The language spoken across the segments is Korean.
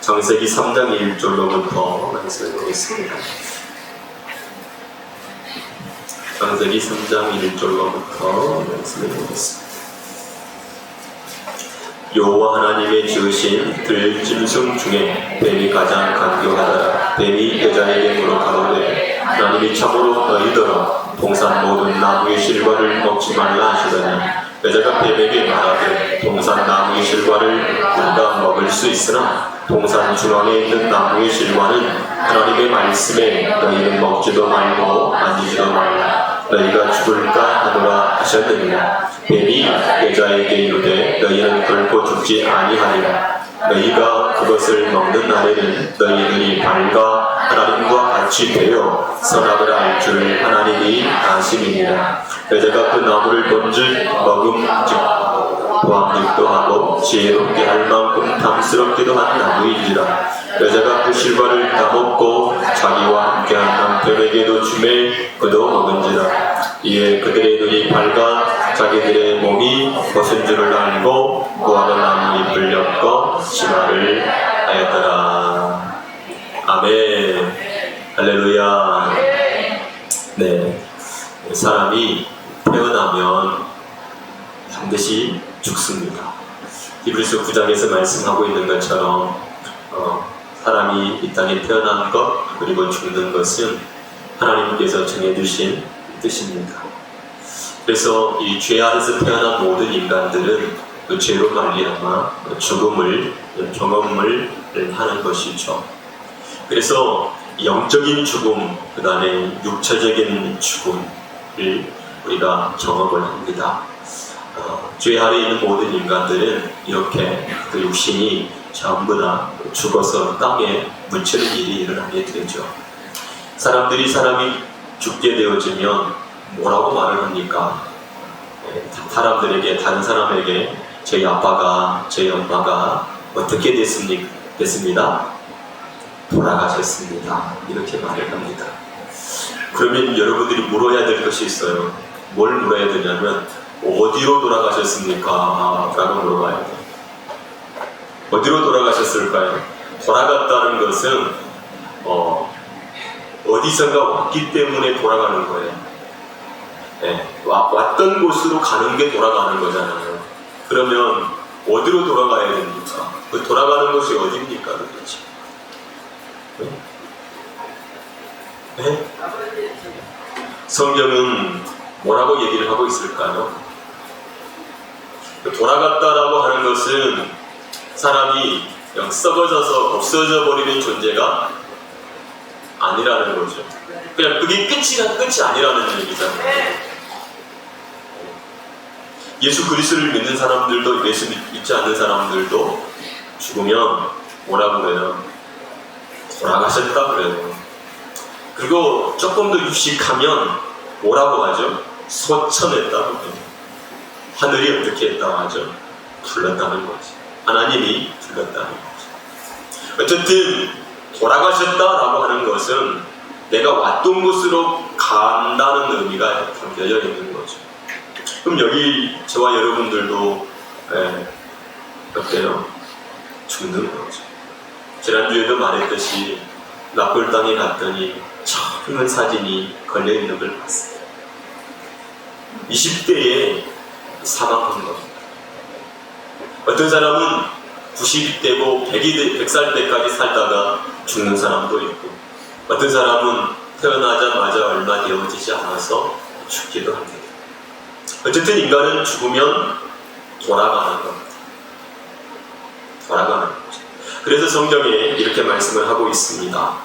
창세기 3장 1절로부터 말씀해 보겠습니다. 창세기 3장 1절로부터 말씀해 보겠습니다. 여호와 하나님의 지으신 들짐승 중에 뱀이 가장 간교하더라. 뱀이 여자에게 물어가로되 하나님이 참으로 너희더러 동산 모든 나무의 실과를 먹지 말라 하시더니 여자가 뱀에게 말하되 동산 나무의 실과를 우리가 먹을 수 있으나 동산 중앙에 있는 나무의 실과는 하나님의 말씀에 너희는 먹지도 말고 만지지도 말라 너희가 죽을까 하노라 하셨느니라. 뱀이 여자에게 이르되 너희는 결코 죽지 아니하리라. 너희가 그것을 먹는 날에는 너희들이 발과 하나님과 같이 되어 선악을 알 줄 하나님이 아심이니라. 여자가 그 나무를 본즉 먹음직 보암직도 하고 지혜롭게 할 만큼 탐스럽기도 한 나무인지라. 여자가 그 실과를 따먹고 자기와 함께한 남편에게도 주매 그도 먹은지라. 이에 그들의 눈이 밝아 자기들의 몸이 벗은 줄을 알고 모아가 나무 잎을 엮어 치마를 하였더라. 아멘. 할렐루야. 네, 사람이 태어나면 반드시 죽습니다. 히브리서 9장에서 말씀하고 있는 것처럼 사람이 이 땅에 태어난 것 그리고 죽는 것은 하나님께서 정해두신 뜻입니다. 그래서 이 죄 아래서 태어난 모든 인간들은 그 죄로 말미암아 죽음을 경험을 하는 것이죠. 그래서 영적인 죽음, 그 다음에 육체적인 죽음을 우리가 경험을 합니다. 죄 아래 있는 모든 인간들은 이렇게 그 육신이 전부 다 죽어서 땅에 묻히는 일이 일어나게 되죠. 사람이 죽게 되어지면 뭐라고 말을 합니까? 다른 사람에게 저희 아빠가, 저희 엄마가 어떻게 됐습니다? 돌아가셨습니다. 이렇게 말을 합니다. 그러면 여러분들이 물어야 될 것이 있어요. 뭘 물어야 되냐면 어디로 돌아가셨습니까? 라고 물어봐야 돼요. 어디로 돌아가셨을까요? 돌아갔다는 것은 어디선가 왔기 때문에 돌아가는 거예요. 네, 왔던 곳으로 가는 게 돌아가는 거잖아요. 그러면 어디로 돌아가야 됩니까? 그 돌아가는 곳이 어디입니까? 도대체? 네? 성경은 뭐라고 얘기를 하고 있을까요? 돌아갔다라고 하는 것은 사람이 썩어져서 없어져 버리는 존재가 아니라는 거죠. 그냥 그게 끝이 아니라는 얘기잖아요. 예수 그리스도를 믿는 사람들도 예수 믿지 않는 사람들도 죽으면 뭐라고 그래요? 돌아가셨다 그래요. 그리고 조금 더 유식하면 뭐라고 하죠? 소천했다고 해요. 하늘이 어떻게 했다고 하죠? 불렀다는 거지. 하나님이 불렀다는 거죠. 어쨌든 돌아가셨다라고 하는 것은 내가 왔던 곳으로 간다는 의미가 담겨져 있는 거죠. 그럼 여기 저와 여러분들도 어때요? 죽는 거죠. 지난주에도 말했듯이 납골 땅에 갔더니 젊은 사진이 걸려있는 걸 봤어요. 20대에 사망한 겁니다. 어떤 사람은 90대고 100살 때까지 살다가 죽는 사람도 있고 어떤 사람은 태어나자마자 얼마 되어지지 않아서 죽기도 합니다. 어쨌든 인간은 죽으면 돌아가는 겁니다. 돌아가는 거죠. 그래서 성경에 이렇게 말씀을 하고 있습니다.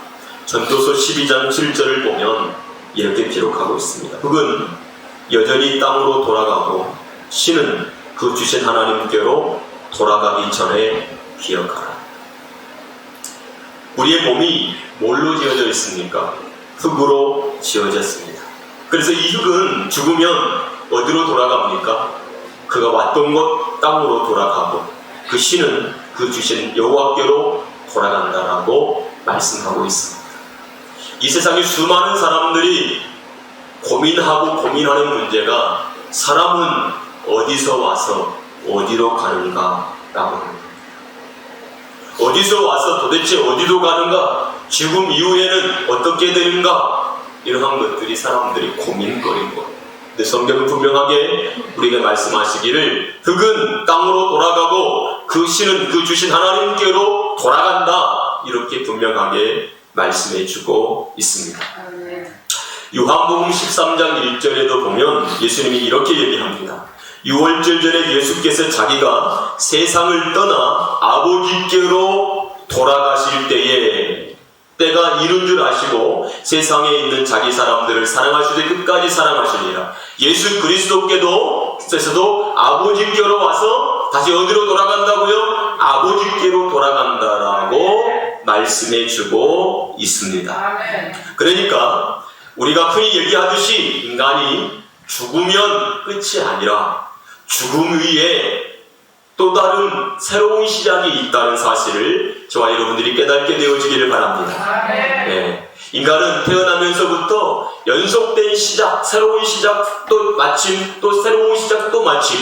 전도서 12장 7절을 보면 이렇게 기록하고 있습니다. 흙은 여전히 땅으로 돌아가고 신은 그 주신 하나님께로 돌아가기 전에 기억하라. 우리의 몸이 뭘로 지어져 있습니까? 흙으로 지어졌습니다. 그래서 이 흙은 죽으면 어디로 돌아갑니까? 그가 왔던 곳 땅으로 돌아가고 그 신은 그 주신 여호와께로 돌아간다라고 말씀하고 있습니다. 이 세상에 수많은 사람들이 고민하는 문제가 사람은 어디서 와서 어디로 가는가라고 합니다. 어디서 와서 도대체 어디로 가는가? 죽음 이후에는 어떻게 되는가? 이러한 것들이 사람들이 고민거리는 거예요. 근데 성경은 분명하게 우리에게 말씀하시기를 흙은 땅으로 돌아가고 그 신은 그 주신 하나님께로 돌아간다. 이렇게 분명하게 말씀해 주고 있습니다. 요한복음 13장 1절에도 보면 예수님이 이렇게 얘기합니다. 6월절 전에 예수께서 자기가 세상을 떠나 아버지께로 돌아가실 때에 때가 이른 줄 아시고 세상에 있는 자기 사람들을 사랑하시되 끝까지 사랑하시니라. 예수 그리스도께서도 아버지께로 와서 다시 어디로 돌아간다고요? 아버지께로 돌아간다라고 말씀해 주고 있습니다. 그러니까 우리가 흔히 얘기하듯이 인간이 죽으면 끝이 아니라 죽음 위에 또 다른 새로운 시작이 있다는 사실을 저와 여러분들이 깨닫게 되어지기를 바랍니다. 네. 인간은 태어나면서부터 연속된 시작, 새로운 시작, 또 마침, 또 새로운 시작, 또 마침.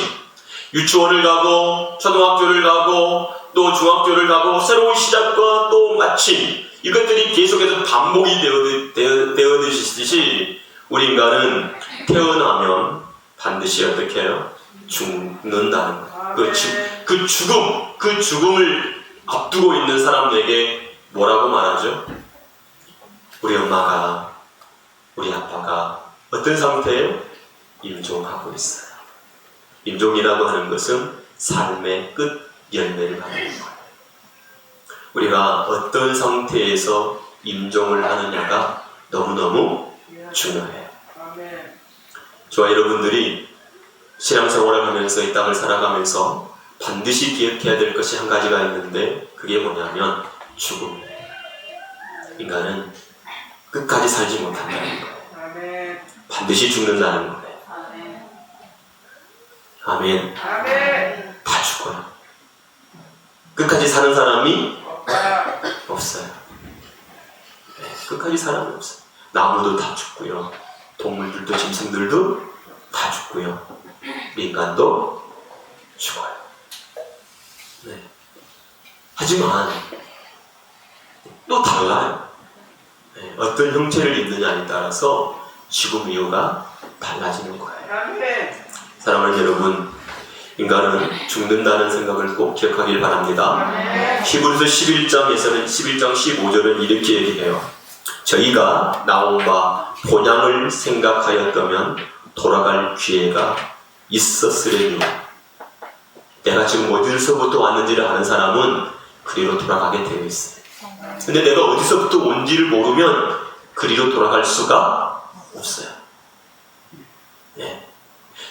유치원을 가고, 초등학교를 가고, 또 중학교를 가고, 새로운 시작과 또 마침. 이것들이 계속해서 반복이 되어지듯이 우리 인간은 태어나면 반드시 어떻게 해요? 죽는다는 거예요. 그 죽음을 앞두고 있는 사람에게 뭐라고 말하죠? 우리 엄마가, 우리 아빠가 어떤 상태예요? 임종하고 있어요. 임종이라고 하는 것은 삶의 끝 열매를 말하는 거예요. 우리가 어떤 상태에서 임종을 하느냐가 너무너무 중요해요. 저와 여러분들이 신앙생활을 하면서 이 땅을 살아가면서 반드시 기억해야 될 것이 한 가지가 있는데 그게 뭐냐면 죽음이에요. 인간은 끝까지 살지 못한다는 거예요. 반드시 죽는다는 거예요. 아멘. 다 죽어요. 끝까지 사는 사람이 없어요. 네, 끝까지 사람이 없어요. 나무도 다 죽고요. 동물들도 짐승들도 다 죽고요. 인간도 죽어요. 네. 하지만 또 달라요. 네. 어떤 형체를 입느냐에 따라서 죽음 이유가 달라지는 거예요. 사랑하는 여러분, 인간은 죽는다는 생각을 꼭 기억하길 바랍니다. 히브리서 11장에서는 11장 15절은 이렇게 얘기해요. 저희가 나온 바 본향을 생각하였다면 돌아갈 기회가 있었으려니. 내가 지금 어디서부터 왔는지를 아는 사람은 그리로 돌아가게 되어 있어요. 근데 내가 어디서부터 온지를 모르면 그리로 돌아갈 수가 없어요. 네.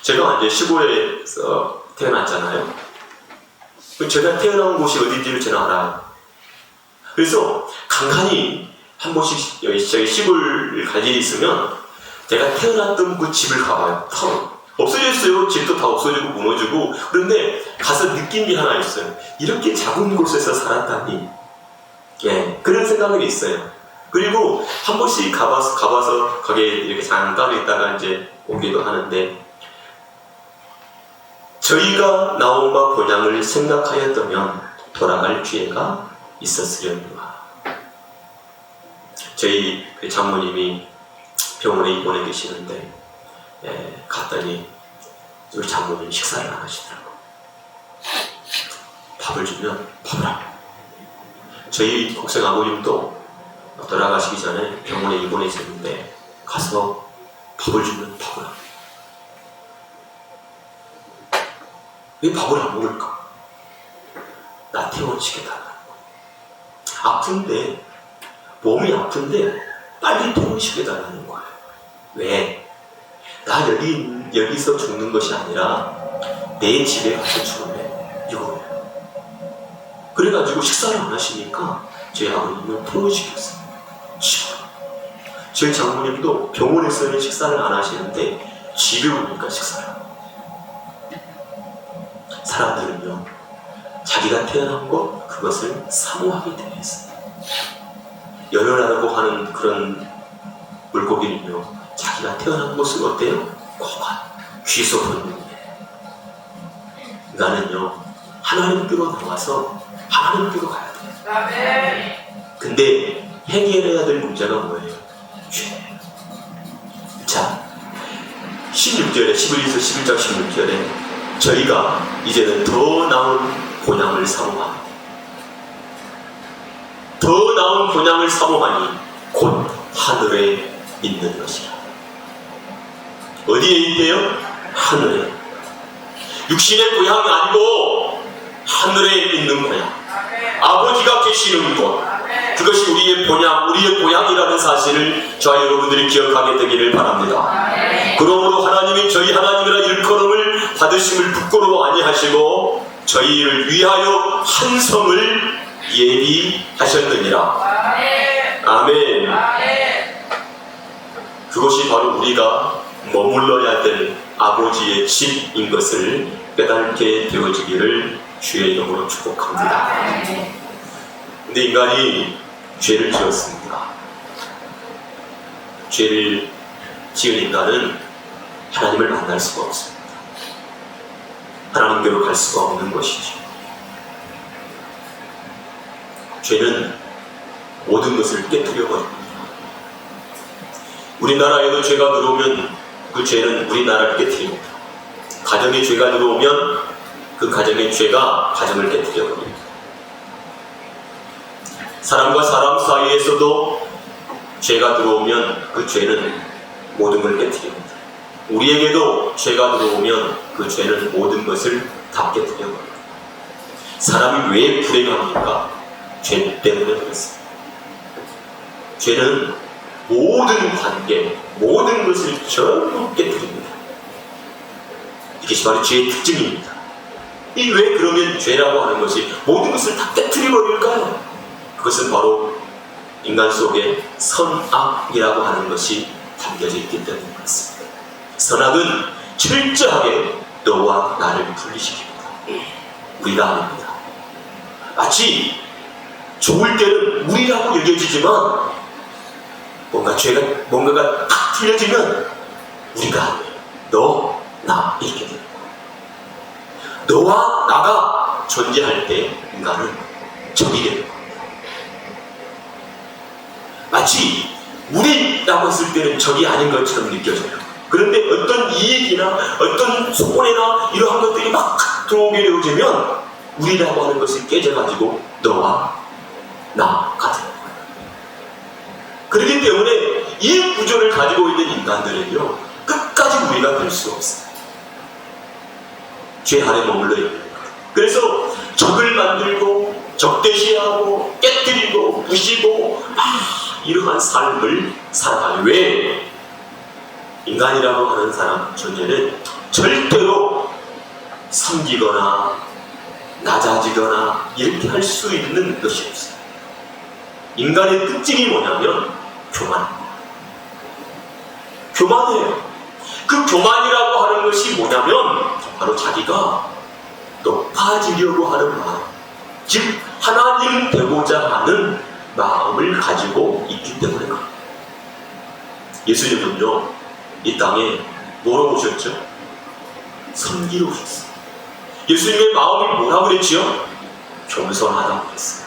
제가 이제 시골에서 태어났잖아요. 제가 태어난 곳이 어딘지를 저는 알아요. 그래서 간간히 한 번씩 저희 시골 갈 일이 있으면 제가 태어났던 그 집을 가봐요. 없어졌어요. 집도 다 없어지고 무너지고. 그런데 가서 느낀 게 하나 있어요. 이렇게 작은 곳에서 살았다니. 예, 그런 생각이 있어요. 그리고 한 번씩 가봐서 거기에 이렇게 잠깐 있다가 이제 오기도 하는데, 저희가 나온 바 본향을 생각하였다면 돌아갈 기회가 있었으려니와. 저희 장모님이 병원에 입원해 계시는데, 갔더니 우리 장모님이 식사를 안 하시더라고요. 밥을 주면 밥을 안 해요. 저희 곡생 아버님도 돌아가시기 전에 병원에 입원해 있었는데 가서 밥을 주면 밥을 안 해요. 왜 밥을 안 먹을까? 나 퇴원시켜달라고. 아픈데, 몸이 아픈데 빨리 퇴원시켜달라는 거예요. 왜? 나 여기서 죽는 것이 아니라 내 집에 가서 죽으면 이거예요. 그래가지고 식사를 안 하시니까 저희 아버님은 퇴원시켰어요. 저희 장모님도 병원에서는 식사를 안 하시는데 집에 오니까 식사를 하고. 사람들은요, 자기가 태어난 것, 그것을 사모하게 되어 있어요. 연애라고 하는 그런 물고기는요, 자기가 태어난 곳을 어때요? 고관, 귀소문이에요. 인간은요, 하나님께로 나와서 하나님께로 가야 돼요. 근데 해결해야 될 문제가 뭐예요? 죄. 자, 16절에 11장 16절에 저희가 이제는 더 나은 본향을 사모하니 더 나은 본향을 사모하니 곧 하늘에 있는 것이라. 어디에 있대요? 하늘에. 육신의 고향이 아니고 하늘에 있는 고향, 아버지가 계시는 곳, 그것이 우리의 본향, 우리의 고향이라는 사실을 저와 여러분들이 기억하게 되기를 바랍니다. 그러므로 하나님이 저희 하나님이라 일컬음을 받으심을 부끄러워 아니하시고 저희를 위하여 한 성을 예비하셨느니라. 아멘. 그것이 바로 우리가 머물러야 될 아버지의 집인 것을 깨닫게 되어지기를 주의 이름으로 축복합니다. 근데 인간이 죄를 지었습니다. 죄를 지은 인간은 하나님을 만날 수가 없습니다. 하나님께로 갈 수가 없는 것이죠. 죄는 모든 것을 깨뜨려 버립니다. 우리나라에도 죄가 들어오면 그 죄는 우리나라를 깨뜨립니다. 가정에 죄가 들어오면 그 가정의 죄가 가정을 깨뜨려 버립니다. 사람과 사람 사이에서도 죄가 들어오면 그 죄는 모든 걸 깨뜨립니다. 우리에게도 죄가 들어오면 그 죄는 모든 것을 다 깨뜨려 버립니다. 사람이 왜 불행합니까? 죄 때문에 그렇습니다. 죄는 모든 관계, 모든 것을 전부 깨뜨립니다. 이것이 바로 죄의 특징입니다. 이 왜 그러면 죄라고 하는 것이 모든 것을 다 깨뜨려버릴까요? 그것은 바로 인간 속에 선악이라고 하는 것이 담겨져 있기 때문인 것 같습니다. 선악은 철저하게 너와 나를 분리시킵니다. 우리가 아닙니다. 마치 좋을 때는 우리라고 여겨지지만 뭔가가 딱 틀려지면 우리가 아니에요. 너, 나 이렇게 돼요. 너와 나가 존재할 때 인간은 적이 되는 겁니다. 마치 우리라고 했을 때는 적이 아닌 것처럼 느껴져요. 그런데 어떤 이익이나 어떤 소원이나 이러한 것들이 막 들어오게 되어지면 우리라고 하는 것이 깨져가지고 너와 나가 되는 거예요. 그렇기 때문에 이 구조를 가지고 있는 인간들은요, 끝까지 우리가 될 수 없어요. 죄 아래 머물러 있는 거예요. 그래서 적을 만들고 적대시하고 깨뜨리고 부시고 이러한 삶을 살아가요. 왜? 인간이라고 하는 사람 존재는 절대로 섬기거나 낮아지거나 이렇게 할 수 있는 것이 없어요. 인간의 특징이 뭐냐면 교만이에요. 그 교만이라고 하는 것이 뭐냐면 바로 자기가 높아지려고 하는 마음, 즉 하나님 되고자 하는 마음을 가지고 있기 때문에 그래요. 예수님은요, 이 땅에 뭐로 오셨죠? 섬기러 오셨어요. 예수님의 마음이 뭐라고 그랬지요? 겸손하다고 그랬어요.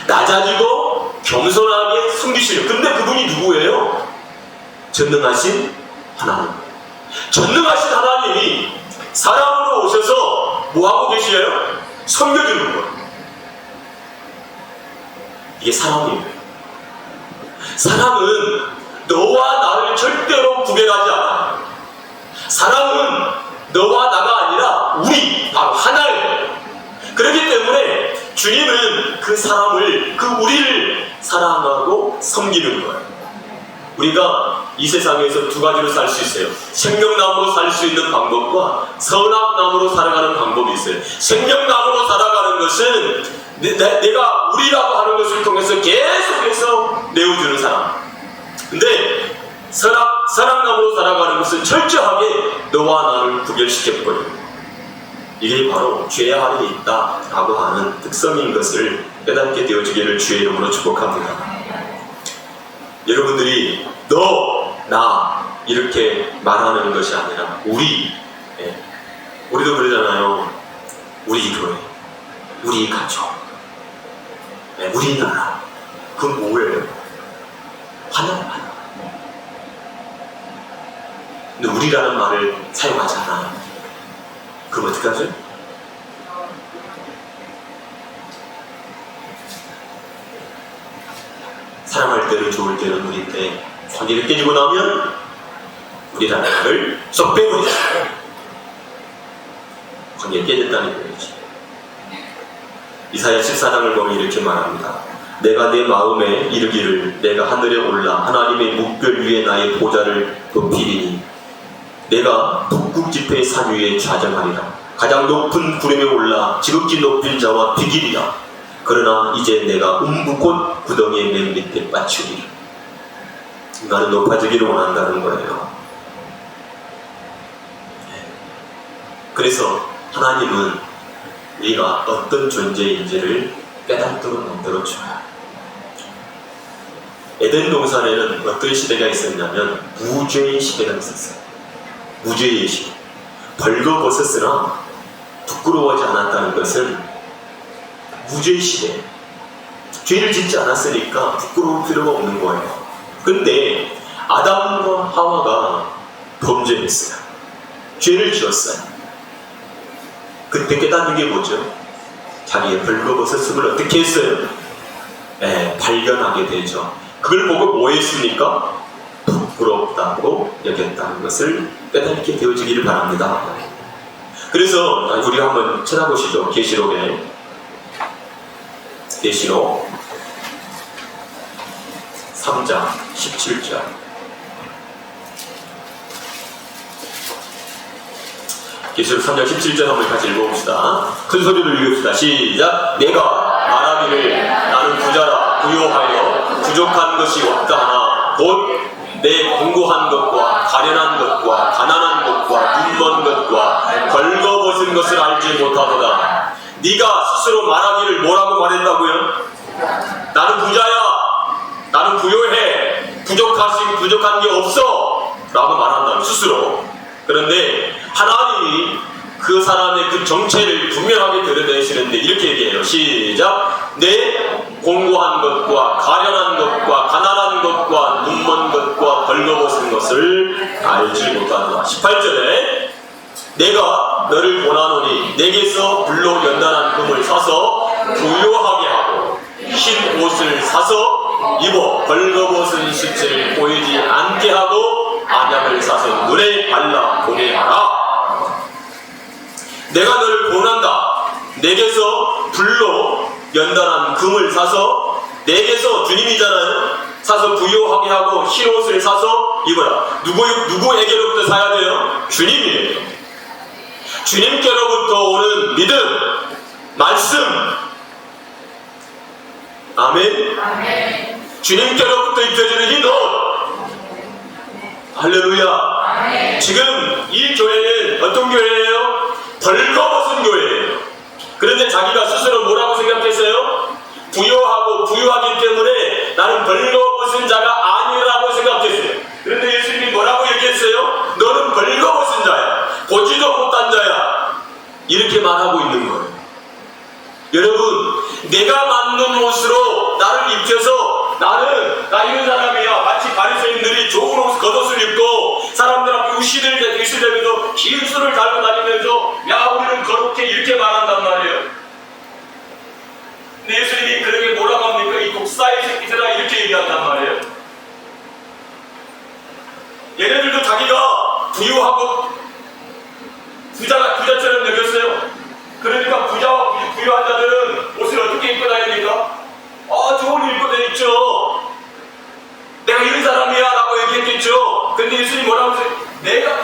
낮아지고 겸손하게 섬기시려. 근데 그분이 누구예요? 전능하신 하나님. 전능하신 하나님이 사람으로 오셔서 뭐하고 계시려요? 섬겨주는 거예요. 이게 사람이에요. 사람은 너와 나를 절대로 구별하지 않아요. 사람은 너와 나가 아니라 우리, 바로 하나예요. 그렇기 때문에 주님은 그 사람을, 그 우리를 사랑하고 섬기는 거예요. 우리가 이 세상에서 두 가지로 살 수 있어요. 생명나무로 살 수 있는 방법과 선악나무로 살아가는 방법이 있어요. 생명나무로 살아가는 것은 내가 우리라고 하는 것을 통해서 계속해서 내어주는 사람. 근데 선악나무로 살아가는 것은 철저하게 너와 나를 구별시켜버려요. 이게 바로 죄 아래에 있다라고 하는 특성인 것을 깨닫게 되어지기를 주의 이름으로 축복합니다. 여러분들이 너, 나 이렇게 말하는 것이 아니라 우리, 우리도 그러잖아요. 우리 교회, 우리 가족, 우리 우리나라. 그건 뭐예요? 하나만. 근데 우리라는 말을 사용하지 않아요. 그럼 어떡하죠? 사랑할 때는 좋을 때는 우리인데 관계를 깨지고 나면 우리라는 말을 쏙 빼버리죠. 관계가 깨졌다는 거죠. 이사야 14장을 보면 이렇게 말합니다. 내가 내 마음에 이르기를 내가 하늘에 올라 하나님의 묵별 위에 나의 보좌를 높이리니 내가 북극 지폐의 산 위에 좌정하리라. 가장 높은 구름에 올라 지극히 높은 자와 비기리라. 그러나 이제 내가 음부꽃 구덩이의 맨 밑에 빠치리라. 인간은 높아지기를 원한다는 거예요. 그래서 하나님은 우리가 어떤 존재인지를 깨닫도록 만들어줘요. 에덴 동산에는 어떤 시대가 있었냐면 무죄의 시대가 있었어요. 무죄의 시대. 벌거벗었으나 부끄러워하지 않았다는 것은 무죄의 시대. 죄를 짓지 않았으니까 부끄러울 필요가 없는 거예요. 근데 아담과 하와가 범죄했어요. 죄를 지었어요. 그때 깨닫는 게 뭐죠? 자기의 벌거벗었음을 어떻게 했어요? 발견하게 되죠. 그걸 보고 뭐 했습니까? 부끄럽다고 여겼다는 것을 깨닫게 되어지기를 바랍니다. 그래서 우리 한번 찾아보시죠. 계시록에. 계시록 3장 17절. 계시록 3장 17절 한번 같이 읽어봅시다. 큰 소리로 읽읍시다. 시작. 내가 말하기를 나는 부자라 부요하여 부족한 것이 없다 하나 곧 내 공고한 것과 가련한 것과 가난한 것과 눈먼 것과 벌거벗은 것을 알지 못하도다. 네가 스스로 말하기를 뭐라고 말했다고요? 나는 부자야. 나는 부요해. 부족한 게 없어. 라고 말한다는 스스로. 그런데 하나님이 그 사람의 그 정체를 분명하게 드러내시는데 이렇게 얘기해요. 시작. 내 공고한 것과 가련한 것과 가난한 것과 눈먼 것과 벌거벗은 것을 알지 못한다. 18절에 내가 너를 원하노니 내게서 불로 연단한 금을 사서 부요하게 하고 흰 옷을 사서 입어 벌거벗은 수치를 보이지 않게 하고 안약을 사서 눈에 발라 보게 하라. 내가 너를 권한다. 내게서 불로 연단한 금을 사서 내게서 주님이잖아요. 사서 부요하게 하고 흰 옷을 사서 입어라. 누구에게로부터 사야 돼요? 주님이에요. 주님께로부터 오는 믿음, 말씀. 아멘. 주님께로부터 입혀주는 흰 옷. 할렐루야. 지금 이 교회는 어떤 교회예요? 벌거벗은 교회예요. 그런데 자기가 스스로 뭐라고 생각했어요? 부요하고 부유하기 때문에 나는 벌거벗은 자가 아니라고 생각했어요. 그런데 예수님이 뭐라고 얘기했어요? 너는 벌거벗은 자야. 보지도 못한 자야. 이렇게 말하고 있는 거예요. 여러분, 내가 맞는 옷으로 나를 입혀서 나 이런 사람이야. 마치 바리새인들이 좋은 겉옷을 입고 사람들 앞에 우시대면서 긴 수를 달고 다니면서 야 우리는 거룩해 이렇게 말한단 말이에요. 근데 예수님이 그렇게 뭐라고 합니까? 이 독사의 새끼들아 이렇게 얘기한단 말이에요. 얘네들도 자기가 부유하고 부자처럼 여겼어요. 그러니까 부자와 부유한 자들은 옷을 어떻게 입고 다닙니까? 좋은 옷 입고 다녔죠. 내가 이런 사람이야 라고 얘기했겠죠. 근데 예수님이 뭐라고 했어요?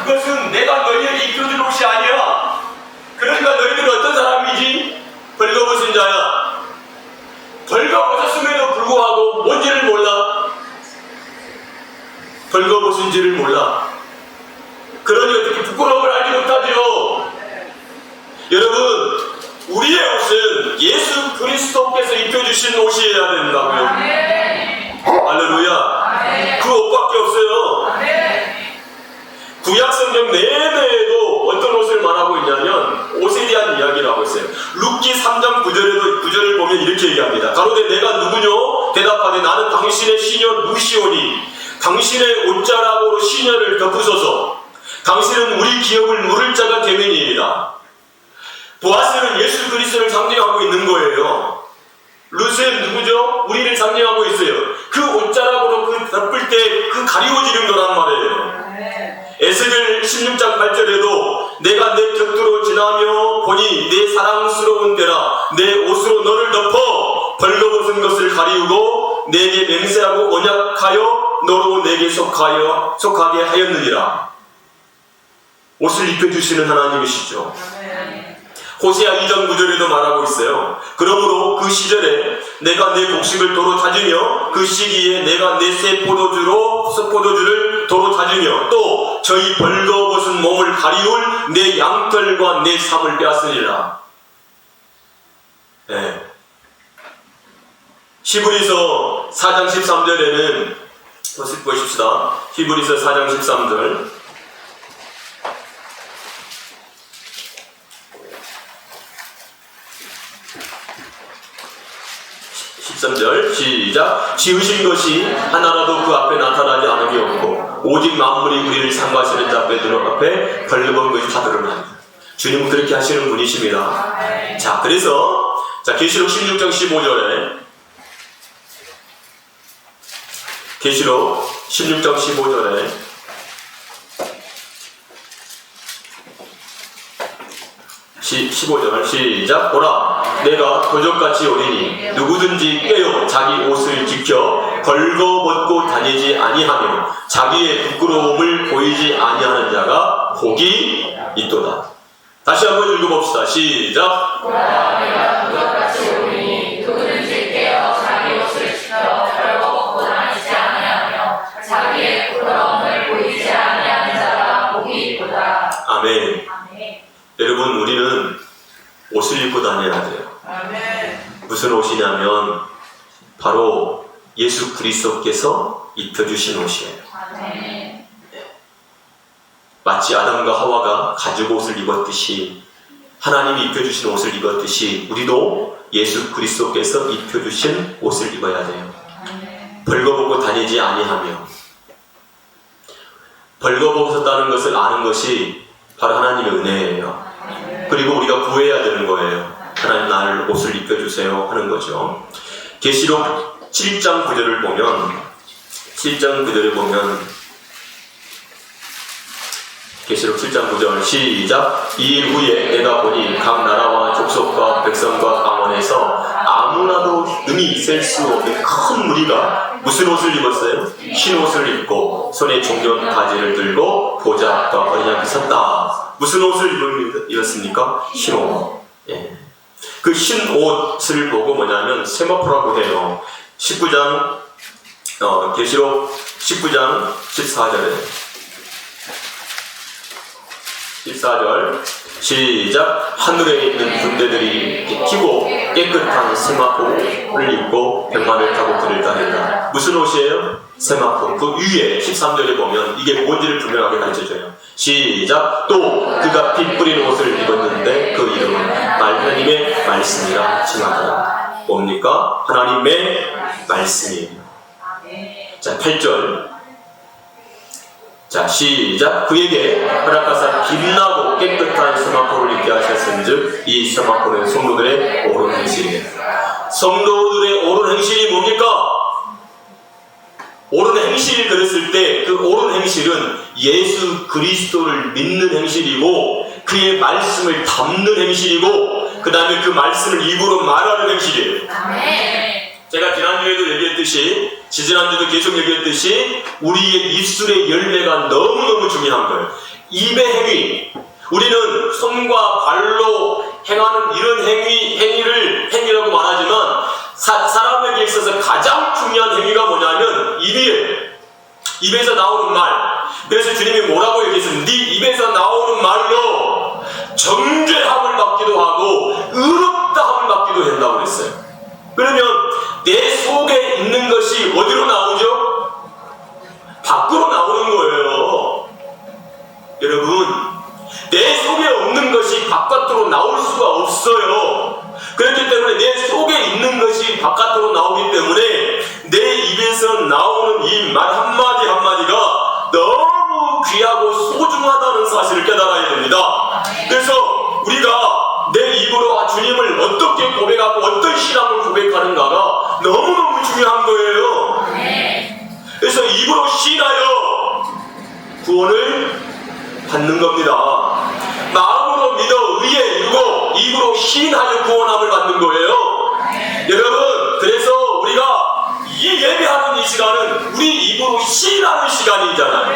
그것은 내가 너희에게 입혀줄 옷이 아니야. 그러니까 너희들은 어떤 사람이지? 벌거벗은 자야. 벌거벗었음에도 불구하고 뭔지를 몰라. 벌거벗은지를 몰라. 그러니 어떻게 부끄러움을 알지 못하죠. 여러분, 우리의 옷은 예수 그리스도께서 입혀주신 옷이어야 된다고요. 할렐루야. 그 옷밖에 없어요. 구약 성경 내내에도 어떤 옷을 말하고 있냐면 옷에 대한 이야기를 하고 있어요. 룻기 3장 9절을 보면 보면 이렇게 얘기합니다. 가로되 내가 누구뇨? 대답하되 나는 당신의 시녀 루시오니 당신의 옷자락으로 시녀를 덮으소서. 당신은 우리 기업을 물을 자가 되매니이다. 보아스는 예수 그리스도를 상징하고 있는 거예요. 루스는 누구죠? 우리를 상징하고 있어요. 그 옷자락으로 그 덮을 때 그 가리워지는 거란 말이에요. 에스겔 16장 8절에도 내가 내 곁으로 지나며 보니 내 사랑스러운 데라 내 옷으로 너를 덮어 벌거벗은 것을 가리우고 내게 맹세하고 언약하여 너로 내게 속하게 하였느니라. 옷을 입혀주시는 하나님이시죠. 호세아 2장 9절에도 말하고 있어요. 그러므로 그 시절에 내가 내 곡식을 도로 찾으며 그 시기에 내가 내 새 포도주를 도로 찾으며 또 저희 벌거벗은 몸을 가리울 내 양털과 내 삶을 빼앗으리라. 네. 히브리서 4장 13절에는 보십시다. 히브리서 4장 13절 13절 시작. 지으신 것이 하나라도 그 앞에 나타나지 않음이 없고 오직 만물이 우리를 상고하시는 자 앞에 벌거벗은 것이 다 드러납니다. 주님은 그렇게 하시는 분이십니다. 자, 그래서 계시록 16장 15절에 계시록 16장 15절에 시작. 보라 내가 도적같이 오리니 누구든지 깨어 자기 옷을 지켜 벌거벗고 다니지 아니하며 자기의 부끄러움을 보이지 아니하는 자가 복이 있도다. 다시 한번 읽어봅시다. 시작. 보라 내가 도적같이 오리니 누구든지 깨어 자기 옷을 지켜 벌거벗고 다니지 아니하며 자기의 부끄러움을 보이지 아니하는 자가 복이 있도다. 아멘. 여러분, 우리는 옷을 입고 다녀야 돼요. 무슨 옷이냐면 바로 예수 그리스도께서 입혀주신 옷이에요. 마치 아담과 하와가 가죽 옷을 입었듯이, 하나님이 입혀주신 옷을 입었듯이 우리도 예수 그리스도께서 입혀주신 옷을 입어야 돼요. 벌거벗고 다니지 아니하며, 벌거벗었다는 것을 아는 것이 바로 하나님의 은혜예요. 그리고 우리가 구해야 되는 거예요. 하나님 나를 옷을 입혀주세요 하는 거죠. 계시록 7장 9절을 보면 계시록 7장 9절 시작. 이 일 후에 내가 보니 각 나라와 족속과 백성과 강원에서 아무나도 능히 셀 수 없는 큰 무리가 무슨 옷을 입었어요? 흰 옷을 입고 손에 종려 가지를 들고 보좌 앞과 어린 앞에 섰다. 무슨 옷을 입었습니까? 흰 옷. 예. 그 흰 옷을 보고 뭐냐면 세마포라고 해요. 19장 계시록 19장 14절 시작. 하늘에 있는 군대들이 피고 깨끗한 세마포를 입고 백마를 타고 그를 따른다. 무슨 옷이에요? 세마포. 그 위에 13절에 보면 이게 뭔지를 분명하게 가르쳐줘요. 시작. 또 그가 피 뿌린 옷을 입었는데 그 이름은 하나님의 말씀이라 칭하더라. 뭡니까? 하나님의 말씀이에요. 자, 8절 자, 시작. 그에게 허락하사 빛나고 깨끗한 세마포를 입게 하셨은즉 이 세마포는 성도들의 옳은 행실이에요. 성도들의 옳은 행실이 뭡니까? 옳은 행실을 들었을 때 그 옳은 행실은 예수 그리스도를 믿는 행실이고 그의 말씀을 담는 행실이고 그 다음에 그 말씀을 입으로 말하는 행실이에요. 제가 지난주에도 얘기했듯이 지난주도 계속 얘기했듯이 우리의 입술의 열매가 너무너무 중요한 거예요. 입의 행위, 우리는 손과 발로 행하는 이런 행위라고 말하지만 사람에게 있어서 가장 중요한 행위가 뭐냐면 입이에요. 입에서 나오는 말. 그래서 주님이 뭐라고 얘기했어요? 네 입에서 나오는 말로 정죄함을 받기도 하고 의롭다함을 받기도 한다고 그랬어요. 그러면 내 속에 있는 것이 어디로 나오죠? 밖으로 나오는 거예요. 여러분, 내 속에 없는 것이 바깥으로 나올 수가 없어요. 그렇기 때문에 내 속에 있는 입으로 주님을 어떻게 고백하고 어떤 신앙을 고백하는가가 너무너무 중요한 거예요. 그래서 입으로 시인하여 구원을 받는 겁니다. 마음으로 믿어 의에 이루고 입으로 시인하여 구원함을 받는 거예요. 여러분, 그래서 우리가 이 예배하는 이 시간은 우리 입으로 시인하는 시간이잖아요.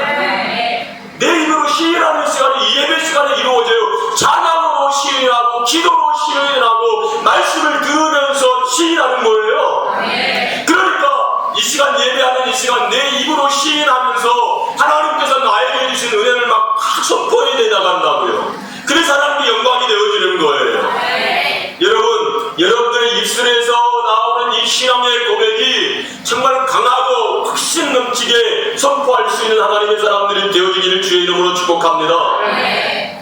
내 입으로 시인하는 시간이 이 예배 시간에 이루어져요. 찬양으로 시인하고 기도로 시인하고 말씀을 들으면서 시인하는 거예요. 그러니까 이 시간 예배하는 이 시간 내 입으로 시인하면서 하나님께서 나에게 주신 은혜를 막 선포해 나간다고요. 그래서 하나님께 영광이 되어지는 거예요. 여러분, 여러분들의 입술에서 나오는 이 신앙의 고백이 정말 강하고 확신 넘치게 선포할 수 있는 하나님의 사람들이 되어지기를 주의 이름으로 축복합니다.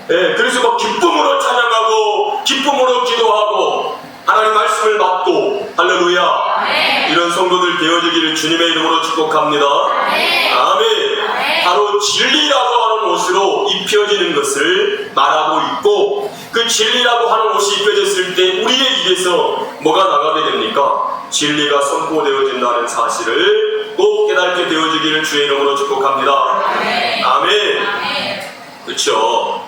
그래서 막 기쁨으로 찬양하고 기쁨으로 기도하고 하나님 말씀을 받고 할렐루야, 이런 성도들 되어지기를 주님의 이름으로 축복합니다. 아멘. 바로 진리라고 하는 옷으로 입혀지는 것을 말하고 있고, 그 진리라고 하는 옷이 입혀졌을 때 우리의 입에서 뭐가 나가게 됩니까? 진리가 선포되어진다는 사실을 꼭 깨닫게 되어지기를 주의 이름으로 축복합니다. 아멘. 그렇죠.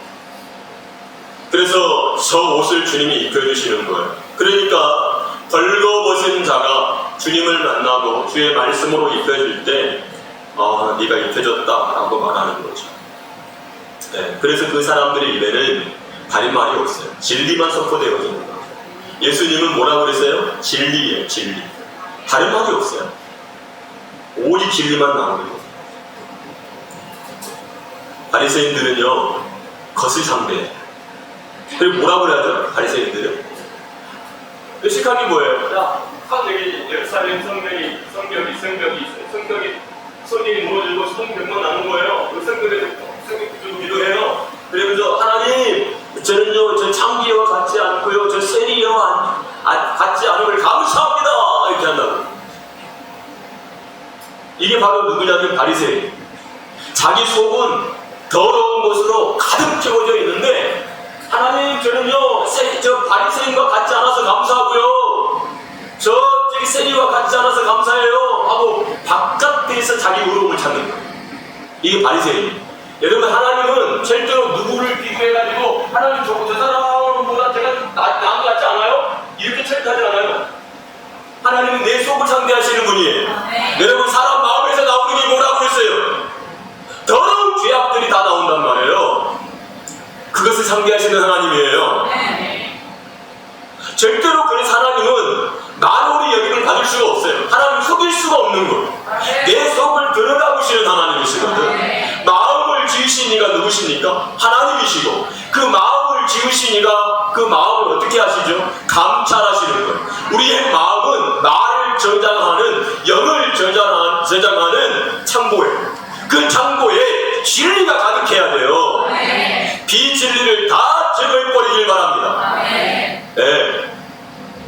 그래서 저 옷을 주님이 입혀주시는 거예요. 그러니까 벌거벗은 자가 주님을 만나고 주의 말씀으로 입혀질 때 네가 입혀졌다라고 말하는 거죠. 그래서 그 사람들의 입에는 다른 말이 없어요. 진리만 선포되어지는 거예요. 예수님은 뭐라고 그랬어요? 진리예요, 진리. 다른 말이 없어요. 오직 진리만 나오는 거예요. 바리새인들은요, 겉을 상대해요. 그리고 뭐라고 그래야죠? 바리새인들은 의식하기 뭐예요? 야, 여기 예루살렘 성벽이 있어요. 성벽이 손이 무너지고 성벽만 나는 거예요. 그 성벽에서 성벽 기도해요. 그러면서 하나님, 저는요, 저 창기와 같지 않고요, 저 세리와 같지 않음을 감사합니다, 이렇게 한다고. 이게 바로 누구냐면 바리새인. 자기 속은 더러운 것으로 가득 채워져 있는데, 하나님, 저는요, 저 바리새인과 같지 않아서 감사하고요, 저기 세리와 같지 않아서 감사해요 하고 바깥에서 자기 의로움을 찾는 거예요. 이게 바리새인. 여러분, 하나님은 절대로 누구를 비교해가지고 하나님 저 사람보다 제가 나은 것 같지 않아요? 이렇게 체크하지 않아요. 하나님은 내 속을 상대하시는 분이에요. 여러분, 사람 마음에서 나오는 게 뭐라고 했어요? 더러운 죄악들이 다 나온단 말이에요. 그것을 상대하시는 하나님이에요. 절대로 그래서 하나님은 만홀의 여김을 받을 수가 없어요. 하나님 속일 수가 없는 거예요. 내 속을 들여다보시는 하나님이시거든. 마음을 지으신 이가 누구십니까? 하나님이시고, 그 마음을 지으신 이가 그 마음을 어떻게 하시죠? 감찰하시는 거예요. 우리의 마음은 나를 저장하는, 영을 저장하는 창고예요. 그 창고에 진리가 가득해야 돼요. 비진리를 다 제거해버리길 바랍니다.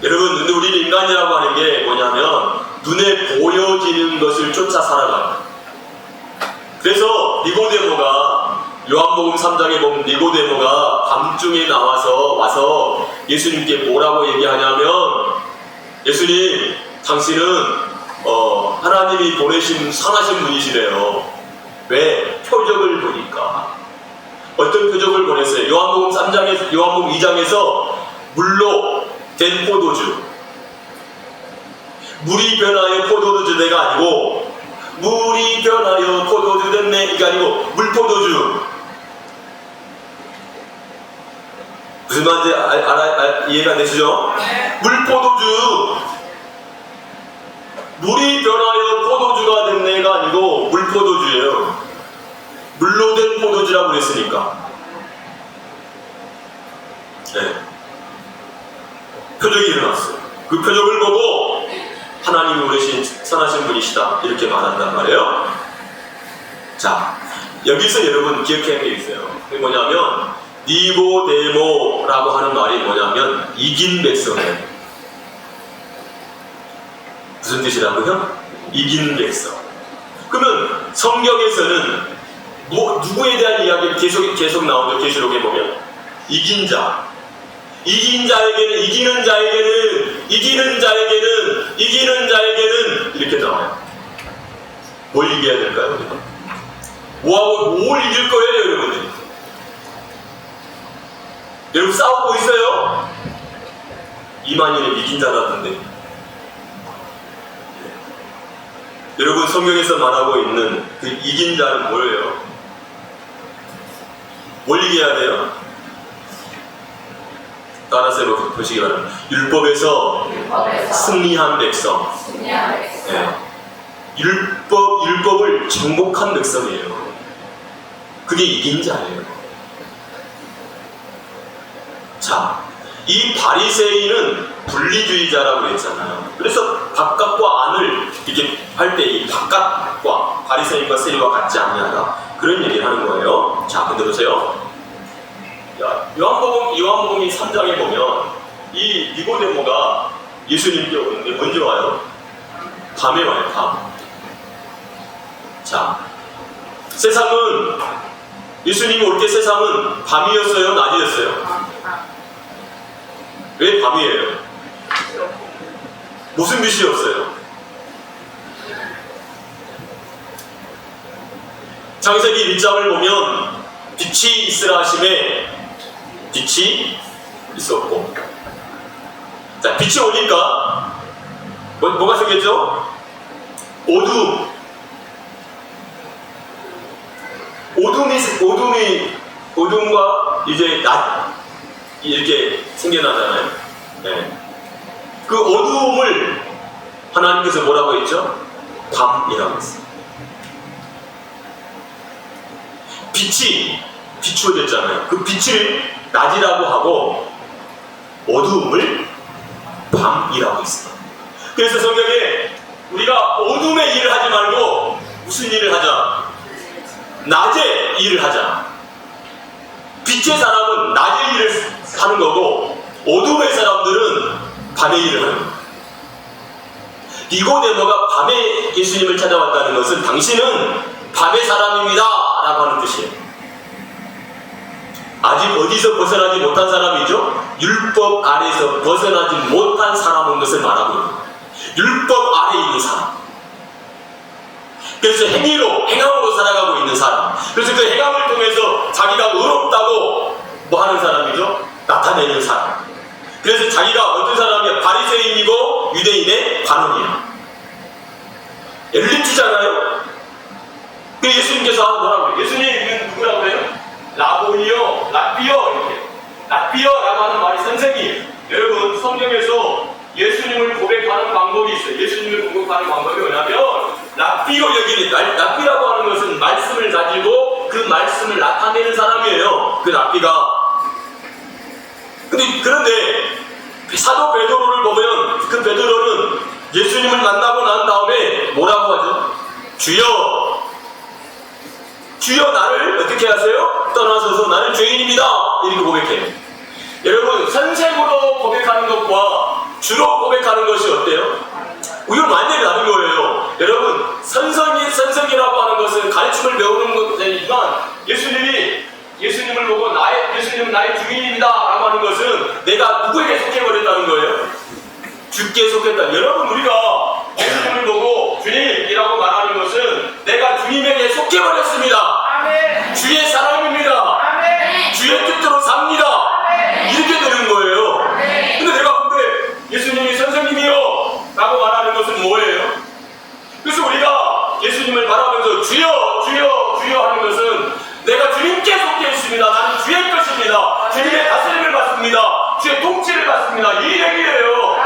여러분, 근데 우리는 인간이라고 하는 게 뭐냐면 눈에 보여지는 것을 쫓아 살아가요. 그래서 니고데모가, 요한복음 3장에 보면 니고데모가 밤중에 와서 예수님께 뭐라고 얘기하냐면, 예수님, 당신은 하나님이 보내신 선하신 분이시래요. 왜? 표적을 보니까. 어떤 표적을 보냈어요? 요한복음 2장에서 물로 된 포도주, 물이 변하여 포도주 대가 아니고, 물이 변하여 포도주 됐네, 이게 아니고 물포도주. 무슨 말인지 이해가 되시죠? 물포도주. 물이 변하여 포도주가 됐네가 아니고 물포도주예요. 물로 된 포도주라고 그랬으니까. 표적이 일어났어요. 그 표적을 보고 하나님이 보내신 선하신 분이시다, 이렇게 말한단 말이에요. 자, 여기서 여러분 기억해야 할 게 있어요. 그게 뭐냐면 니고데모라고 하는 말이 뭐냐면 이긴 백성이에요. 무슨 뜻이라고요? 이긴 백성. 그러면 성경에서는 누구에 대한 이야기가 계속 나오죠. 계시록에 보면 이긴 자. 이기는 자에게는 이렇게 나와요. 뭘 이겨야 될까요? 우리가? 뭘 이길 거예요, 여러분들? 여러분 싸우고 있어요? 이만희는 이긴 자라던데. 여러분 성경에서 말하고 있는 그 이긴 자는 뭐예요? 뭘 이겨야 돼요? 따라서 보시기 바랍니다. 율법에서 승리한 백성. 네. 율법을 정복한 백성이에요. 그게 이긴 자예요. 자, 이 바리새인은 분리주의자라고 했잖아요. 그래서 바깥과 안을 이렇게 할 때 이 바깥과 바리새인과 세리와 같지 않냐다, 그런 얘기를 하는 거예요. 자, 근데 보세요. 요한복음 3장에 보면 이 니고데모가 예수님께 오는데 언제 와요? 밤에 와요. 밤. 자, 세상은 예수님이 올 때 세상은 밤이었어요? 낮이었어요? 왜 밤이에요? 무슨 빛이 없어요? 창세기 1장을 보면 빛이 있으라 하심에 빛이 있었고, 자, 빛이 오니까 뭐가 생겼죠? 어둠과 이제 낮 이렇게 생겨나잖아요. 네. 그 어두움을 하나님께서 뭐라고 했죠? 밤이라고 했어요. 빛이 비추어졌잖아요. 그 빛을 낮이라고 하고 어두움을 밤이라고 했어요. 그래서 성경에 우리가 어둠의 일을 하지 말고 무슨 일을 하자? 낮에 일을 하자. 빛의 사람은 낮에 일을 하는 거고 어둠의 사람들은 밤에 일을 하는 거예요. 니고데모가 밤에 예수님을 찾아왔다는 것은 당신은 밤의 사람입니다 라고 하는 뜻이에요. 아직 어디서 벗어나지 못한 사람이죠? 율법 아래에서 벗어나지 못한 사람인 것을 말하고 있는 거예요. 율법 아래에 있는 사람. 그래서 행함으로 살아가고 있는 사람. 그래서 그 행함을 통해서 자기가 의롭다고 뭐 하는 사람이죠? 나타내는 사람. 그래서 자기가 어떤 사람이야? 바리새인이고 유대인의 반원이야. 엘리트잖아요? 그 예수님께서 뭐라고 그래요? 예수님은 누구라고 해요? 라보니요, 랍비요, 이렇게. 랍비요라고 하는 말이 선생님. 여러분, 성경에서 예수님을 고백하는 방법이 있어요. 예수님을 고백하는 방법이 뭐냐면, 랍비로 여기는, 랍비라고 하는 것은 말씀을 가지고 그 말씀을 나타내는 사람이에요. 그 랍비가. 그런데, 사도 베드로를 보면, 그 베드로는 예수님을 만나고 난 다음에 뭐라고 하죠? 주여 나를 어떻게 하세요? 떠나서서 나는 죄인입니다. 이렇게 고백해요. 여러분, 선생으로 고백하는 것과 주로 고백하는 것이 어때요? 이건 완전히 다른 거예요. 여러분, 선생이라고 하는 것은 가르침을 배우는 것이지만 예수님을 보고 예수님은 나의 주인입니다 라고 하는 것은 내가 누구에게 속해버렸다는 거예요? 주께 속했다. 여러분, 우리가 예수님을 보고 주님이라고 말하는 것은 내가 주님에게 속해버렸습니다. 아멘. 주의 사람입니다. 아멘. 주의 뜻대로 삽니다. 아멘. 이렇게 되는 거예요. 아멘. 근데 예수님이 선생님이요 라고 말하는 것은 뭐예요? 그래서 우리가 예수님을 바라보면서 주여 주여 주여 하는 것은 내가 주님께 속해 있습니다. 나는 주의 것입니다. 주님의 다스림을 받습니다. 주의 통치를 받습니다. 이 얘기예요.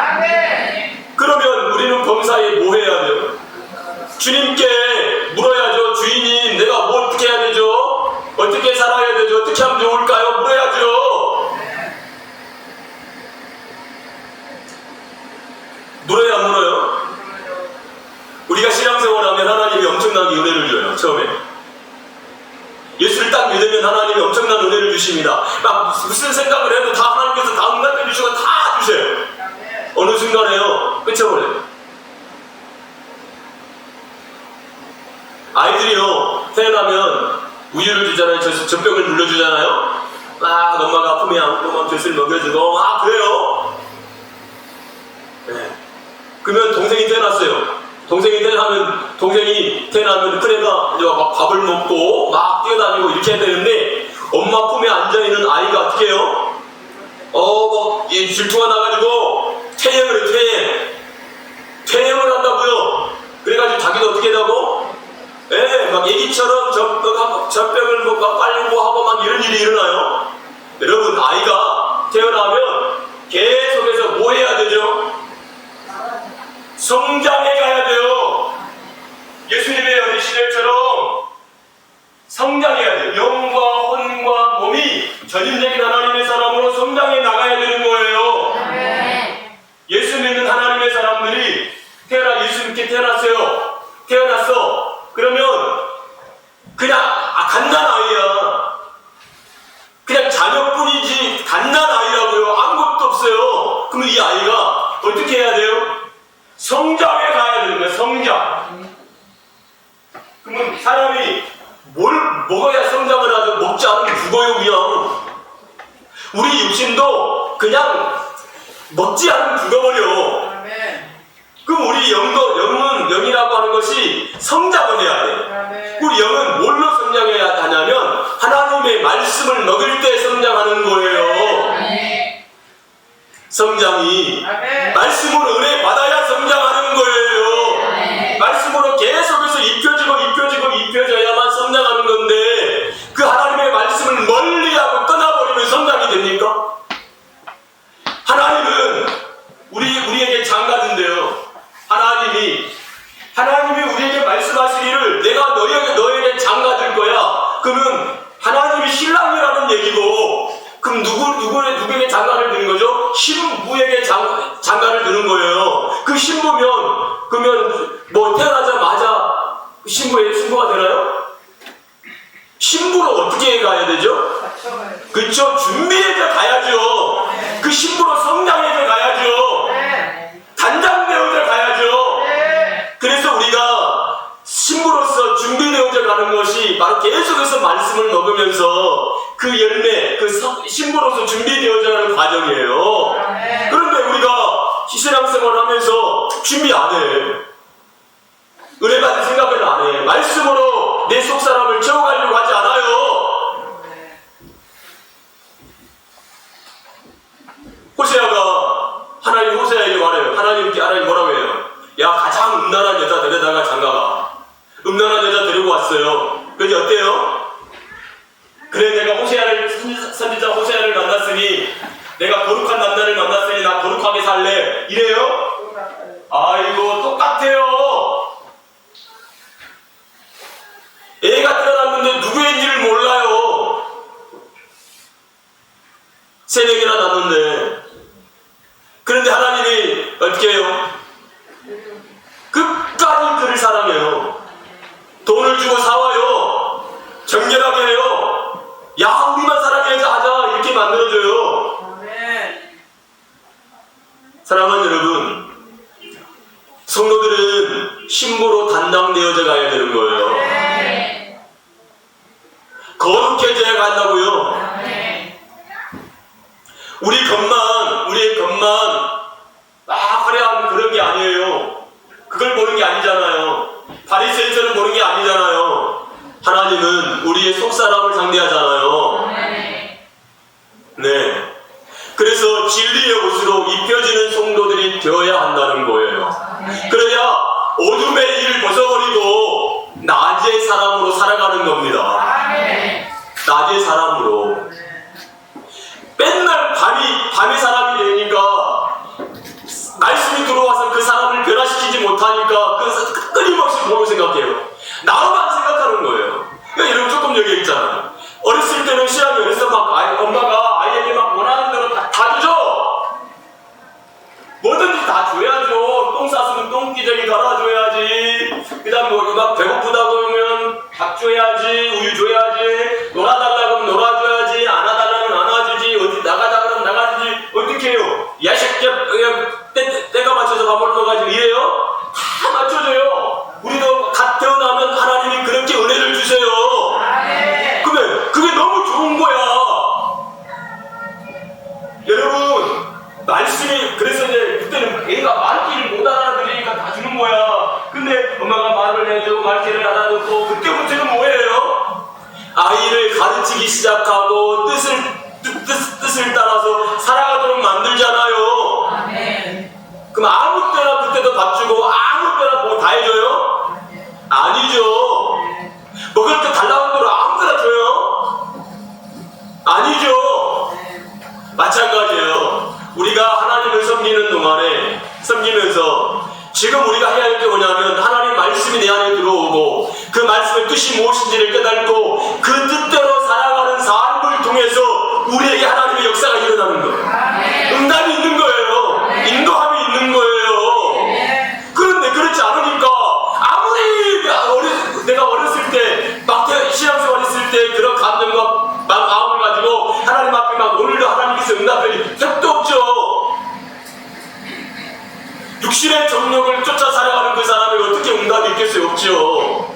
그러면 우리는 범사에 뭐 해야 돼요? 주님께 물어야죠. 주인님, 내가 뭐 어떻게 해야 되죠? 어떻게 살아야 되죠? 어떻게 하면 좋을까요? 물어야죠. 물어야 안 물어요? 우리가 신앙생활하면 하나님이 엄청나게 은혜를 줘요. 처음에 예수를 딱 믿으면 하나님이 엄청난 은혜를 주십니다. 막 무슨 생각을 해도 다 하나님께서 다 응답해 주시고 다 주세요. 어느 순간에요, 끝쳐버려요. 아이들이요, 태어나면 우유를 주잖아요. 젖병을 눌러주잖아요. 막 엄마가 아프면 안고 막 젖을 먹여주고 막 그래요. 네. 그러면 동생이 태어났어요. 동생이 태어나면 큰애가 이제 막 밥을 먹고 막 뛰어다니고 이렇게 해야 되는데 엄마 품에 앉아있는 아이가 어떻게 해요? 막 질투가 나가지고 퇴행을 한다고요. 그래가지고 자기도 어떻게 한다고? 막 애기처럼 젖병을 막 빨고 하고 막 이런 일이 일어나요. 여러분, 아이가 태어나면 계속해서 뭐 해야 되죠? 성장해 가야 돼요. 예수님의 어린 시절처럼 성장해야 돼요. 영과 혼과 몸이 전인적인 하나님의 사람으로 성장해 나가야 되는 거예요. 예수 믿는 하나님의 사람들이 예수 믿게 태어났어요. 태어났어. 그러면 그냥 갓난아이야. 그냥 자녀뿐이지 갓난아이라고요. 아무것도 없어요. 그럼 이 아이가 어떻게 해야 돼요? 성장해 가야 되는 거예요. 성장. 그러면 사람이 뭘 먹어야 성장을 하죠? 먹지 않으면 죽어요. 그냥 우리 육신도 그냥 먹지 않으면 죽어버려. 그럼 우리 영이라고 하는 것이 성장을 해야 돼. 우리 영은 뭘로 성장해야 하냐면 하나님의 말씀을 먹을 때 성장하는 거예요. 성장이 말씀으로 은혜 받아야 성장하는 거예요. 말씀으로 계속해서 입혀져야만 성장하는 건데 그 하나님의 말씀을 멀리하고 떠나버리면 성장이 됩니까? 하나님은 우리에게 장가든데요. 하나님이 우리에게 말씀하시기를 내가 너에게 장가들 거야. 그러면 하나님이 신랑이라는 얘기고, 그럼 누구에게 장가를 드는 거죠? 신부에게 장가를 드는 거예요. 그 신부면 그러면 뭐 태어나자마자 신부가 되나요? 신부로 어떻게 가야 되죠? 그쵸? 준비해서 가야죠. 그 신부로 성장해서 가야죠. 단장되어져 가야죠. 그래서 우리가 신부로서 준비되어져 가는 것이 바로 계속해서 말씀을 먹으면서 그 열매, 신부로서 준비되어져 가는 과정이에요. 그런데 우리가 신앙생활을 하면서 준비 안 해. 은혜 받을 생각을 안 해. 말씀으로 내 속사람을 채워가려고 하지 않아요. 하나님 호세아에게 말해요. 하나님 뭐라고 해요? 야, 가장 음란한 여자 데려다가 장가가. 음란한 여자 데리고 왔어요. 그래서 어때요? 그래, 내가 선지자 호세아를 만났으니, 내가 거룩한 남자를 만났으니 나 거룩하게 살래. 이래요? 아이고, 똑같아요. 애가 태어났는데 누구인지를 몰라요. 새내기나 났는데. 그런데 하나님이 어떻게 해요? 끝까지 그를 사랑해요. 돈을 주고 사와요. 격렬하게 해요. 야, 우리만 사랑해야지 하자. 이렇게 만들어줘요. 사랑하는 여러분, 성도들은 신부로 단장되어져 가야 되는 거예요. 거룩해져야 간다고요. 우리의 겉만 막 화려한 그런 게 아니에요. 그걸 보는 게 아니잖아요. 바리새인처럼 보는 게 아니잖아요. 하나님은 우리의 속사람을 상대하잖아요. 네. 그래서 진리의 옷으로 입혀지는 성도들이 되어야 한다는 거예요. 그래야 어둠의 일을 벗어버리고 낮의 사람으로 살아가는 겁니다. 낮의 사람으로. 맨날 밤이 사람이 되니까 말씀이 들어와서 그 사람을 변화시키지 못하니까 끊임없이 뭐로 생각해요? 나만 생각하는 거예요. 그러니까 여러분 조금 여기 있잖아요. 어렸을 때는 시간이 어려서 막 엄마가 아이에게 막 원하는 대로 다 주죠. 뭐든지 다 줘야죠. 똥 쌌으면 똥기저귀 갈아줘야지. 그 다음 막 배고프다 그러면 밥 줘야지. 우유 줘야지. 놀아달라고 하면 놀아줘야지. 안아달라면 안아주지. 어디 나가자 그러면 나가주지. 어떻게 해요? 야식게 때가 맞춰서 밥을 먹어가지고 이래요? 다 맞춰줘요. 우리도 갓 태어나면 하나님이 그렇게 은혜를 주세요. 그러면 그게 너무 좋은 거야. 하나님을 섬기면서 지금 우리가 해야 할 게 뭐냐면 하나님 말씀이 내 안에 들어오고 그 말씀의 뜻이 무엇인지를 깨닫고 그 뜻대로 살아가는 삶을 통해서 우리에게 하나님의 역사가 일어나는 거예요. 응답이 있는 거예요. 인도함이 있는 거예요. 그런데 그렇지 않으니까 아무리 내가 어렸을 때 막 신앙생활 했을 때 그런 감정과 마음을 가지고 하나님 앞에 막 오늘도 하나님께서 응답해 택도 없죠. 육신의 정욕을 쫓아 살아가는 그 사람이 어떻게 응답이 있겠어요? 없죠.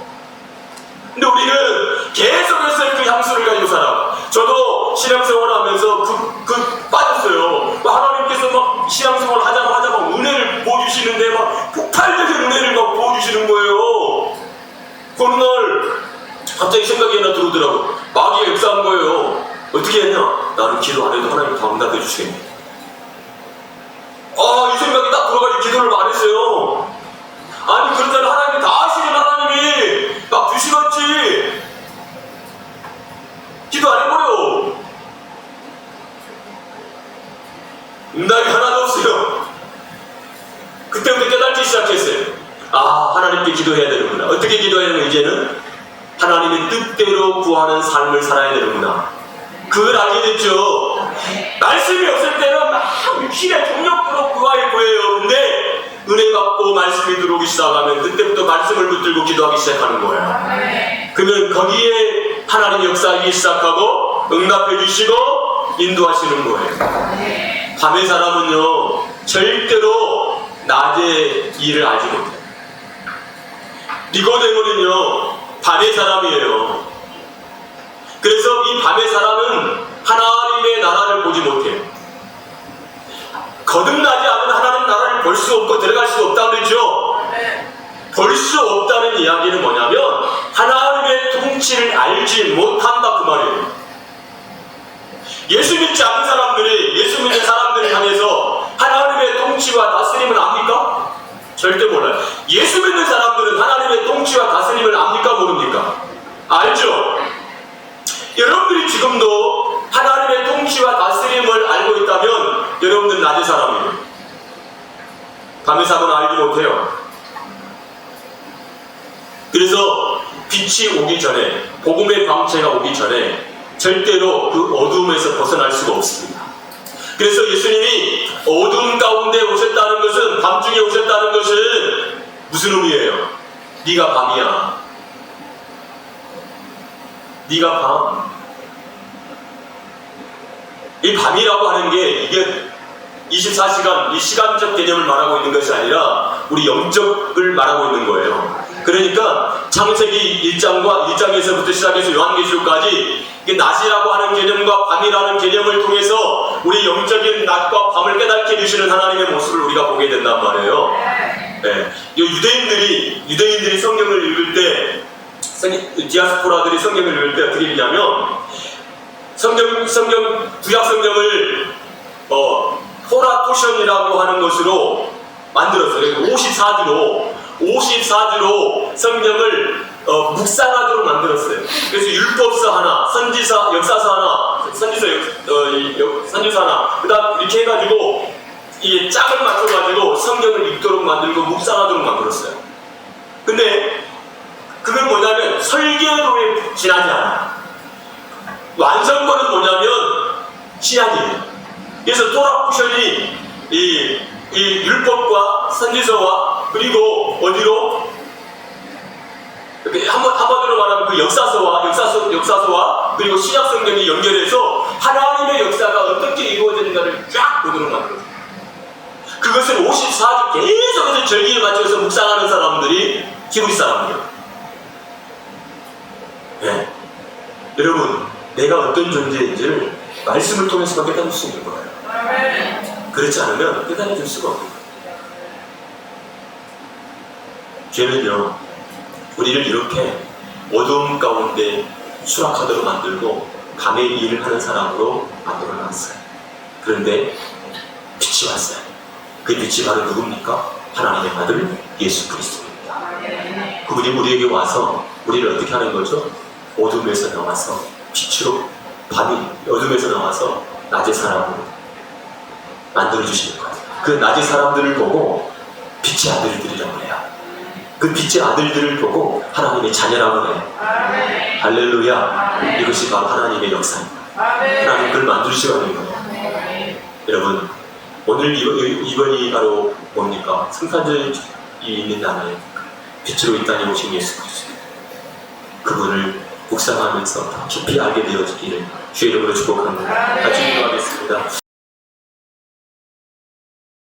근데 우리는 계속해서 그 향수를 가지고 살아. 저도 신앙생활 하면서 빠졌어요. 하나님께서 막 신앙생활 하자마자 막 은혜를 부어주시는데 막 폭발적인 은혜를 막 부어주시는 거예요. 어느 날 갑자기 생각이 하나 들어오더라고. 마귀가 역사한 거예요. 어떻게 했냐? 나는 기도 안 해도 하나님 다 응답해 주시겠네. 이 생각이 딱 들어가지고 기도를 안 했어요. 아니 그렇다면 하나님이 다 아시는 하나님이 막 주시겠지. 기도 안 해버려. 응답이 하나도 없어요. 그때부터 깨닫기 시작했어요. 하나님께 기도해야 되는구나. 어떻게 기도해야 되는 이제는? 하나님의 뜻대로 구하는 삶을 살아야 되는구나. 그걸 알게 됐죠. 말씀이 없을 때는 막 육신의 정욕으로 구하게 보여요. 근데 은혜 받고 말씀이 들어오기 시작하면 그때부터 말씀을 붙들고 기도하기 시작하는 거예요. 그러면 거기에 하나님의 역사하기 시작하고 응답해 주시고 인도하시는 거예요. 밤의 사람은요 절대로 낮의 일을 알지 못해요. 니고데모는요 밤의 사람이에요. 그래서 이 밤의 사람은 하나님의 나라를 보지 못해요. 거듭나지 않은 하나님 나라를 볼 수 없고 들어갈 수 없다고 그러죠. 볼 수 없다는 이야기는 뭐냐면 하나님의 통치를 알지 못한다 그 말이에요. 예수 믿지 않는 사람들이 예수 믿는 사람들을 향해서 하나님의 통치와 다스림을 압니까? 절대 몰라요. 예수 믿는 사람들은 하나님의 통치와 다스림을 압니까? 모릅니까? 알죠? 여러분들이 지금도 하나님의 통치와 다스림을 알고 있다면 여러분들은 낮의 사람이에요. 밤의 사람은 알지 못해요. 그래서 빛이 오기 전에 복음의 광채가 오기 전에 절대로 그 어둠에서 벗어날 수가 없습니다. 그래서 예수님이 어둠 가운데 오셨다는 것은 밤중에 오셨다는 것은 무슨 의미예요? 네가 밤이야. 네가 밤. 이 밤이라고 하는 게 이게 24시간 이 시간적 개념을 말하고 있는 것이 아니라 우리 영적을 말하고 있는 거예요. 그러니까 창세기 1장에서부터 시작해서 요한계시록까지 이게 낮이라고 하는 개념과 밤이라는 개념을 통해서 우리 영적인 낮과 밤을 깨닫게 해주시는 하나님의 모습을 우리가 보게 된단 말이에요. 네. 유대인들이 성경을 읽을 때 디아스포라들이 성경을 읽을 때 어떻게 읽냐면 구약 성경을 토라토션이라고 하는 것으로 만들었어요. 54주로 성경을 묵상하도록 만들었어요. 그래서 율법서 하나, 선지서, 역사서 하나, 선지서 하나, 그다음 이렇게 해가지고 이 짝을 맞춰가지고 성경을 읽도록 만들고 묵상하도록 만들었어요. 근데 그건 뭐냐면 설계도에 지나지 않아요. 완성본은 뭐냐면 신약이에요. 그래서 토라 쿠션이 이 율법과 선지서와 그리고 어디로 한번으로 말하면 그 역사서와 그리고 신약 성경이 연결해서 하나님의 역사가 어떻게 이루어지는가를 쫙 보도록 만들어요. 그것을 54주 계속해서 절기에 맞춰서 묵상하는 사람들이 히브리 사람이에요. 네. 여러분, 내가 어떤 존재인지를 말씀을 통해서만 깨달을 수 있는 거예요. 그렇지 않으면 깨달아줄 수가 없는 거예요. 죄는요, 우리를 이렇게 어두움 가운데 수락하도록 만들고 밤의 일을 하는 사람으로 만들어 놨어요. 그런데 빛이 왔어요. 그 빛이 바로 누굽니까? 하나님의 아들 예수 그리스도입니다. 그분이 우리에게 와서 우리를 어떻게 하는 거죠? 어둠에서 나와서 빛으로, 어둠에서 나와서 낮의 사람으로 만들어주시는 거예요. 그 낮의 사람들을 보고 빛의 아들들이라고 해요. 그 빛의 아들들을 보고 하나님의 자녀라고 해요. 할렐루야. 이것이 바로 하나님의 역사입니다. 하나님 그걸 만드시는 거예요. 여러분, 오늘 이번이 바로 뭡니까? 성탄절이 있는 날에 빛으로 이 땅에 오신 예수 그리스도, 그분을 묵상하면서 더 깊이 알게 되어지기를 주의 이름으로 축복합니다. 같이 기도하겠습니다.